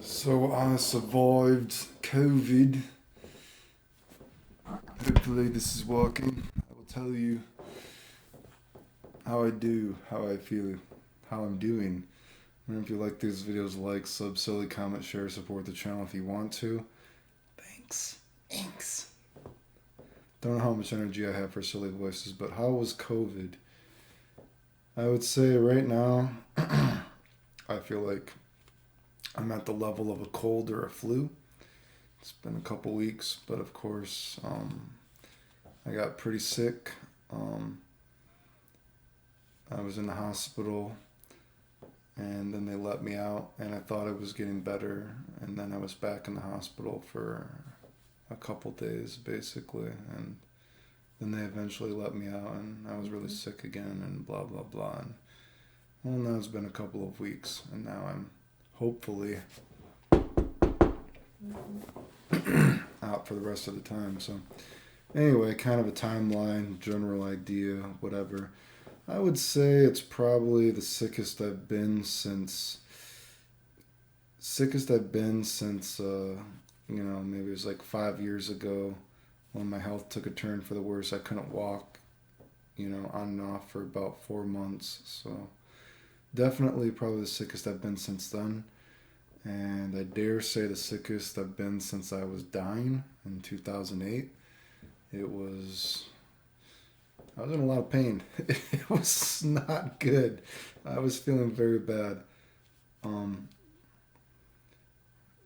So I survived COVID. Hopefully this is working. I will tell you how I do, how I feel, how I'm doing. And if you like these videos, like, sub, silly, comment, share, support the channel if you want to. Thanks. Thanks. Don't know how much energy I have for silly voices, but how was COVID? I would say right now, I feel like I'm at the level of a cold or a flu. It's been a couple weeks, but of course, I got pretty sick. Um, I was in the hospital, and then they let me out, and I thought I was getting better, and then I was back in the hospital for a couple days, basically, and then they eventually let me out, and I was really sick again, and blah blah blah. And well, now it's been a couple of weeks, and now I'm hopefully out for the rest of the time. So anyway, kind of a timeline, general idea, whatever. I would say it's probably the sickest I've been since maybe it was like 5 years ago when my health took a turn for the worse. I couldn't walk, on and off for about 4 months. So definitely probably the sickest I've been since then. And I dare say the sickest I've been since I was dying in 2008. It was I was in a lot of pain. It was not good. I was feeling very bad. Um,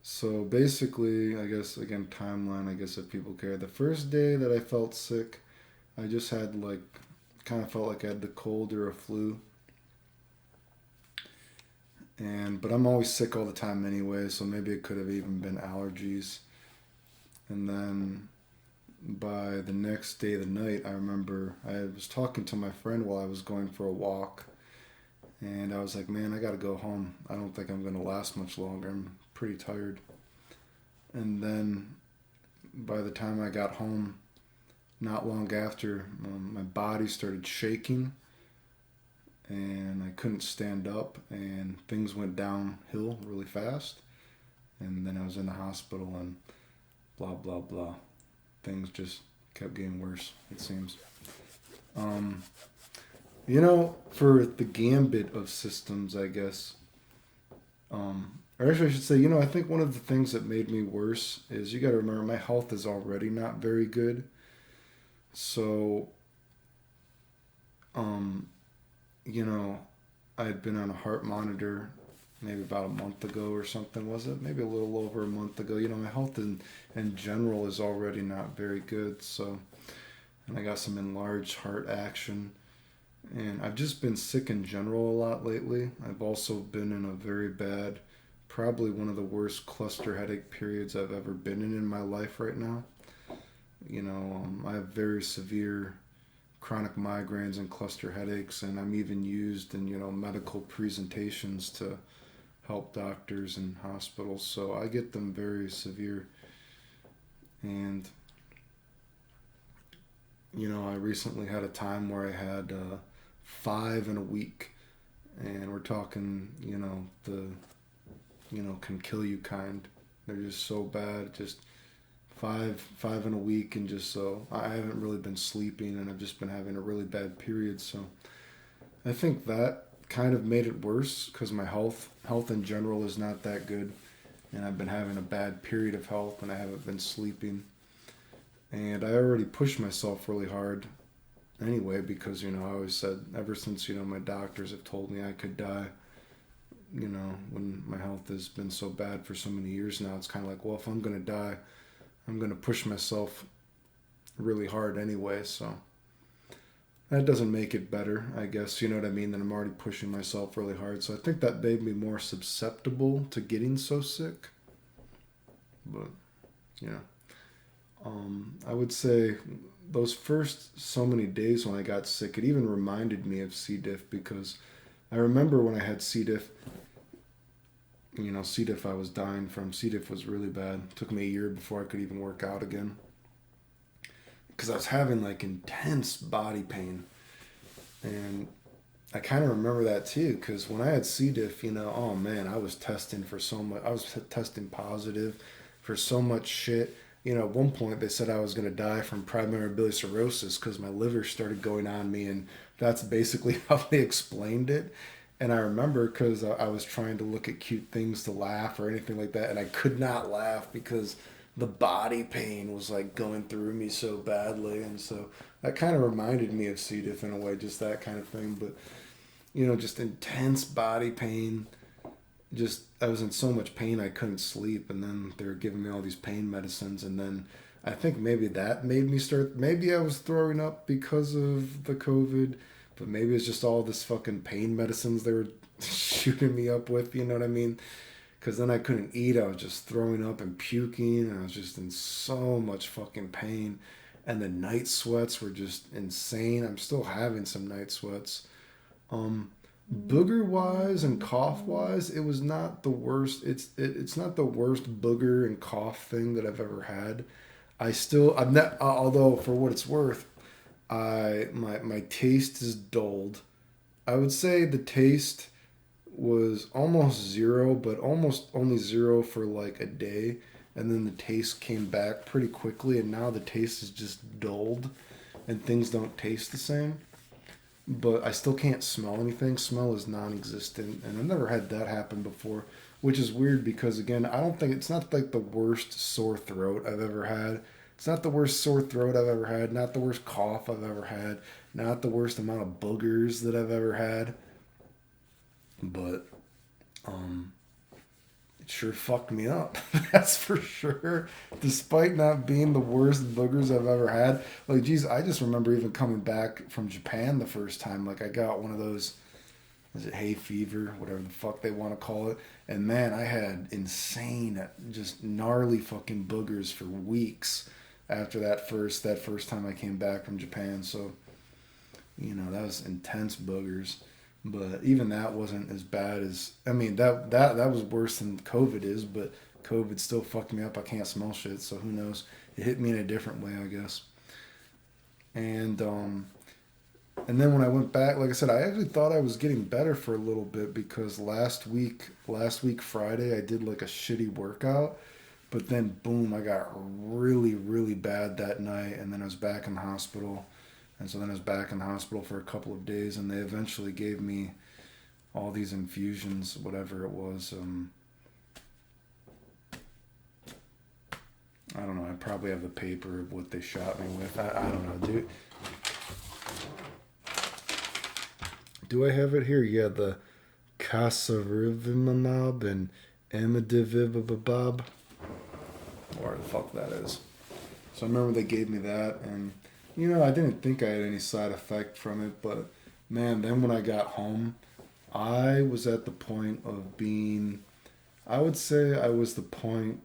so basically, I guess again timeline. I guess if people care, the first day that I felt sick, I just had kind of felt like I had the cold or a flu, and but I'm always sick all the time anyway. So maybe it could have even been allergies. And then by the next day, the night, I remember I was talking to my friend while I was going for a walk, and I was like, man, I gotta go home. I don't think I'm gonna last much longer. I'm pretty tired. And then by the time I got home, not long after, my body started shaking and I couldn't stand up, and things went downhill really fast. And then I was in the hospital and blah, blah, blah. Things just kept getting worse, it seems. Um, for the gambit of systems, I guess, or actually, I should say, I think one of the things that made me worse is you got to remember my health is already not very good. So, um, you know, I had been on a heart monitor maybe about a month ago or something, was it? Maybe a little over a month ago. My health in general is already not very good. So, and I got some enlarged heart action. And I've just been sick in general a lot lately. I've also been in a very bad, probably one of the worst cluster headache periods I've ever been in my life right now. I have very severe chronic migraines and cluster headaches, and I'm even used in, medical presentations to help doctors and hospitals. So I get them very severe. And, I recently had a time where I had five in a week. And we're talking, can kill you kind. They're just so bad. Just five in a week, and just so I haven't really been sleeping, and I've just been having a really bad period. So I think that kind of made it worse because my health in general is not that good, and I've been having a bad period of health, and I haven't been sleeping. And I already pushed myself really hard anyway because I always said ever since my doctors have told me I could die, when my health has been so bad for so many years now, it's kind of like, well, if I'm going to die, I'm going to push myself really hard anyway. So that doesn't make it better, I guess. You know what I mean? That I'm already pushing myself really hard. So I think that made me more susceptible to getting so sick. But, yeah. I would say those first so many days when I got sick, it even reminded me of c-diff because I remember when I had c-diff, c-diff I was dying from. C-diff was really bad. It took me a year before I could even work out again because I was having intense body pain, and I kind of remember that too, because when I had C. diff, you know, oh man, I was testing for so much. I was testing positive for so much shit. You know, at one point they said I was going to die from primary biliary cirrhosis because my liver started going on me, and that's basically how they explained it. And I remember because I was trying to look at cute things to laugh or anything like that, and I could not laugh because the body pain was like going through me so badly, and so that kind of reminded me of C. diff in a way, just that kind of thing. But you know, just intense body pain. Just I was in so much pain I couldn't sleep, and then they were giving me all these pain medicines, and then I think maybe that made me start. Maybe I was throwing up because of the COVID, but maybe it's just all this fucking pain medicines they were shooting me up with. You know what I mean? Because then I couldn't eat. I was just throwing up and puking, and I was just in so much fucking pain. And the night sweats were just insane. I'm still having some night sweats. Um, Booger wise and cough wise, it was not the worst. It's not the worst booger and cough thing that I've ever had. I'm not. Although for what it's worth, my taste is dulled. I would say the taste was almost zero, but almost only zero for like a day, and then the taste came back pretty quickly, and now the taste is just dulled, and things don't taste the same. But I still can't smell anything. Smell is non-existent, and I've never had that happen before, which is weird because again, I don't think it's not like the worst sore throat I've ever had. It's not the worst sore throat I've ever had. Not the worst cough I've ever had. Not the worst amount of boogers that I've ever had. But um, it sure fucked me up. That's for sure. Despite not being the worst boogers I've ever had. Like, geez, I just remember even coming back from Japan the first time. Like, I got one of those, is it hay fever, whatever the fuck they want to call it. And man, I had insane, just gnarly fucking boogers for weeks after that first time I came back from Japan. So, you know, that was intense boogers. But even that wasn't as bad as, I mean, that was worse than COVID is, but COVID still fucked me up. I can't smell shit, so who knows? It hit me in a different way, I guess. And and then when I went back, like I said, I actually thought I was getting better for a little bit because last week Friday I did like a shitty workout, but then boom, I got really really bad that night, and then I was back in the hospital. And so then I was back in the hospital for a couple of days, and they eventually gave me all these infusions, whatever it was. I don't know. I probably have the paper of what they shot me with. I don't know. Do I have it here? Yeah, the Casarivimab and Imidivibab. Where the fuck that is. So I remember they gave me that, and you know, I didn't think I had any side effect from it, but man, then when I got home, I was at the point of being, I would say I was the point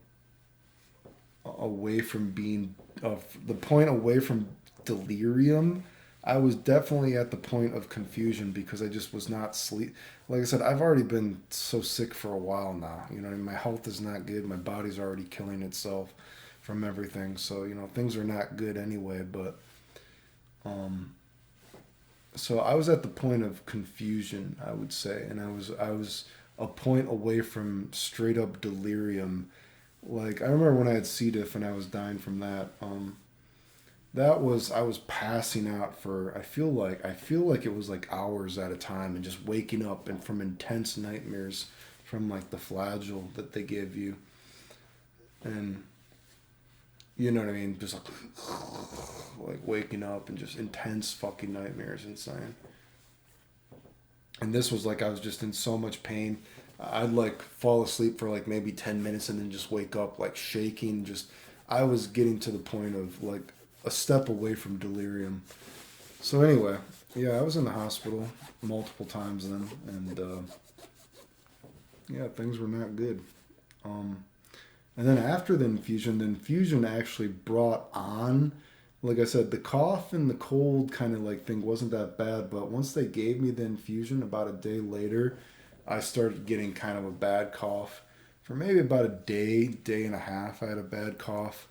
away from being, of the point away from delirium. I was definitely at the point of confusion because I just was not sleep. Like I said, I've already been so sick for a while now. You know, my health is not good. My body's already killing itself from everything. So, you know, things are not good anyway, but um, so I was at the point of confusion, I would say, and I was a point away from straight up delirium. Like I remember when I had C. diff and I was dying from that. That was I was passing out for I feel like it was like hours at a time and just waking up and from intense nightmares from like the flagyl that they give you, and you know what I mean, just like waking up and just intense fucking nightmares, insane. And this was like I was just in so much pain. I'd like fall asleep for like maybe 10 minutes and then just wake up like shaking. Just I was getting to the point of like a step away from delirium. So anyway, yeah, I was in the hospital multiple times then, and yeah, things were not good. Um, and then after the infusion actually brought on, like I said, the cough and the cold kind of like thing wasn't that bad, but once they gave me the infusion about a day later, I started getting kind of a bad cough. For maybe about a day, day and a half, I had a bad cough,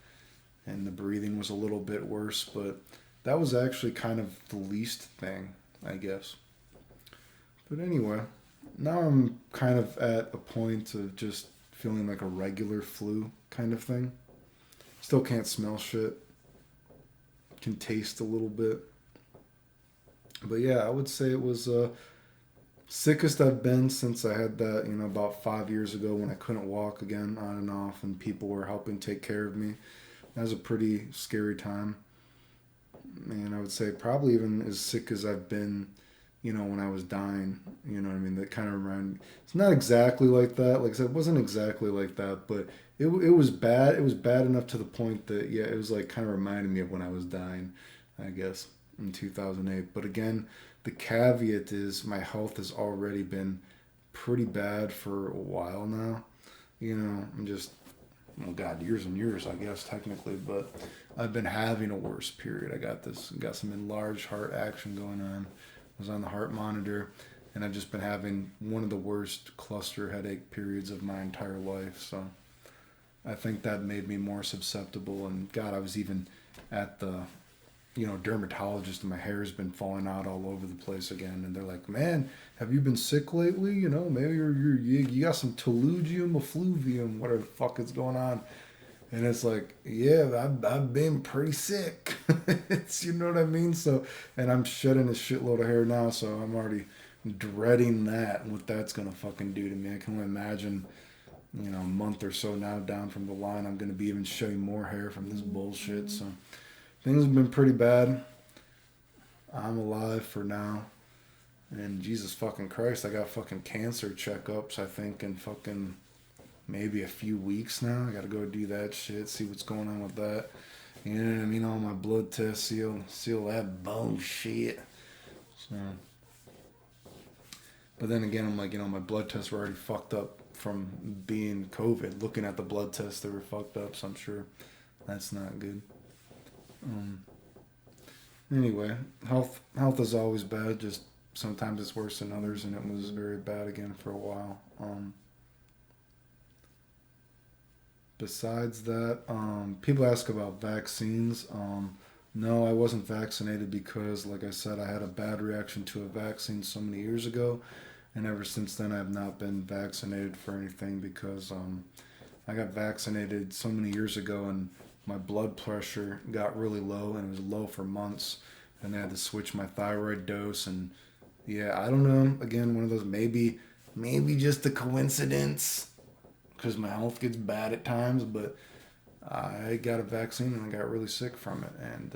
and the breathing was a little bit worse, but that was actually kind of the least thing, I guess. But anyway, now I'm kind of at a point of just feeling like a regular flu kind of thing. Still can't smell shit. Can taste a little bit. But yeah, I would say it was sickest I've been since I had that, about 5 years ago when I couldn't walk again on and off and people were helping take care of me. That was a pretty scary time. And I would say probably even as sick as I've been, when I was dying. You know what I mean? That kind of reminded me. It's not exactly like that. Like I said, it wasn't exactly like that, but it was bad. It was bad enough to the point that, yeah, it was like kind of reminding me of when I was dying, I guess, in 2008. But again, the caveat is my health has already been pretty bad for a while now. I'm just, well, God, years and years, I guess, technically, but I've been having a worse period. I got some enlarged heart action going on. I was on the heart monitor, and I've just been having one of the worst cluster headache periods of my entire life. So I think that made me more susceptible. And God, I was even at the, dermatologist, and my hair's been falling out all over the place again. And they're like, "Man, have you been sick lately? Maybe you got some telugium effluvium, whatever the fuck is going on." And it's like, yeah, I've been pretty sick. It's, you know what I mean? So, and I'm shedding a shitload of hair now, so I'm already dreading that and what that's going to fucking do to me. I can only imagine, a month or so now down from the line, I'm going to be even shedding more hair from this bullshit. So things have been pretty bad. I'm alive for now. And Jesus fucking Christ, I got fucking cancer checkups, I think, in fucking maybe a few weeks now. I gotta go do that shit, see what's going on with that. You know what I mean? All my blood tests, seal that bullshit. So, but then again, I'm like, my blood tests were already fucked up from being COVID. Looking at the blood tests, they were fucked up, so I'm sure that's not good. Anyway, health is always bad. Just sometimes it's worse than others, and it was very bad again for a while. Besides that, people ask about vaccines. No, I wasn't vaccinated because, like I said, I had a bad reaction to a vaccine so many years ago. And ever since then, I have not been vaccinated for anything because I got vaccinated so many years ago and my blood pressure got really low, and it was low for months. And I had to switch my thyroid dose. And yeah, I don't know. Again, one of those maybe just a coincidence, because my health gets bad at times, but I got a vaccine and I got really sick from it, and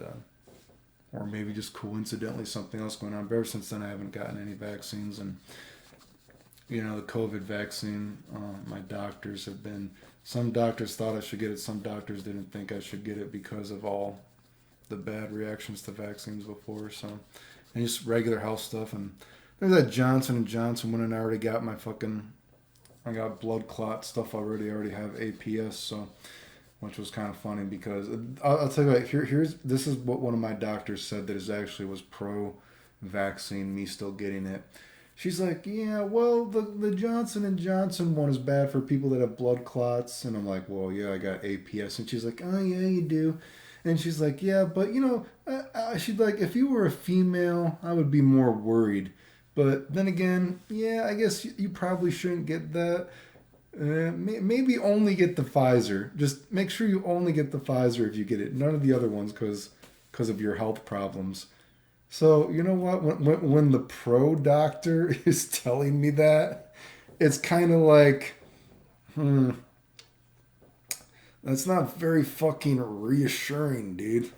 or maybe just coincidentally something else going on. But ever since then, I haven't gotten any vaccines, and the COVID vaccine, my doctors have been. Some doctors thought I should get it. Some doctors didn't think I should get it because of all the bad reactions to vaccines before. So, and just regular health stuff. And there's that Johnson & Johnson one, and I already got I got blood clot stuff already. I already have APS, so, which was kind of funny because I'll tell you what. This is what one of my doctors said that was pro-vaccine. Me still getting it. She's like, yeah, well, the Johnson & Johnson one is bad for people that have blood clots, and I'm like, well, yeah, I got APS, and she's like, oh yeah, you do, and she's like, yeah, but she's like, if you were a female, I would be more worried. But then again, yeah, I guess you probably shouldn't get that. Maybe only get the Pfizer. Just make sure you only get the Pfizer if you get it. None of the other ones because of your health problems. So, you know what? When the pro doctor is telling me that, it's kind of like, that's not very fucking reassuring, dude.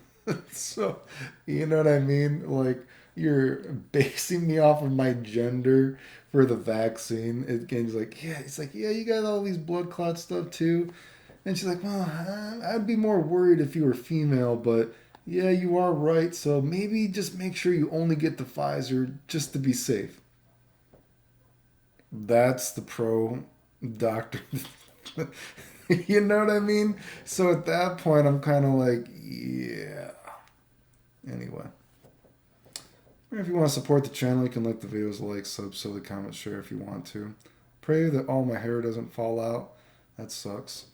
So, you know what I mean? Like, you're basing me off of my gender for the vaccine. He's like, yeah, you got all these blood clot stuff too. And she's like, well, I'd be more worried if you were female, but yeah, you are right. So maybe just make sure you only get the Pfizer just to be safe. That's the pro doctor. You know what I mean? So at that point, I'm kind of like, yeah. Anyway. If you want to support the channel, you can like the videos, like, sub, comment, share if you want to. Pray that all my hair doesn't fall out. That sucks.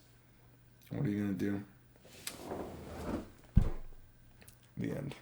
What are you going to do? The end.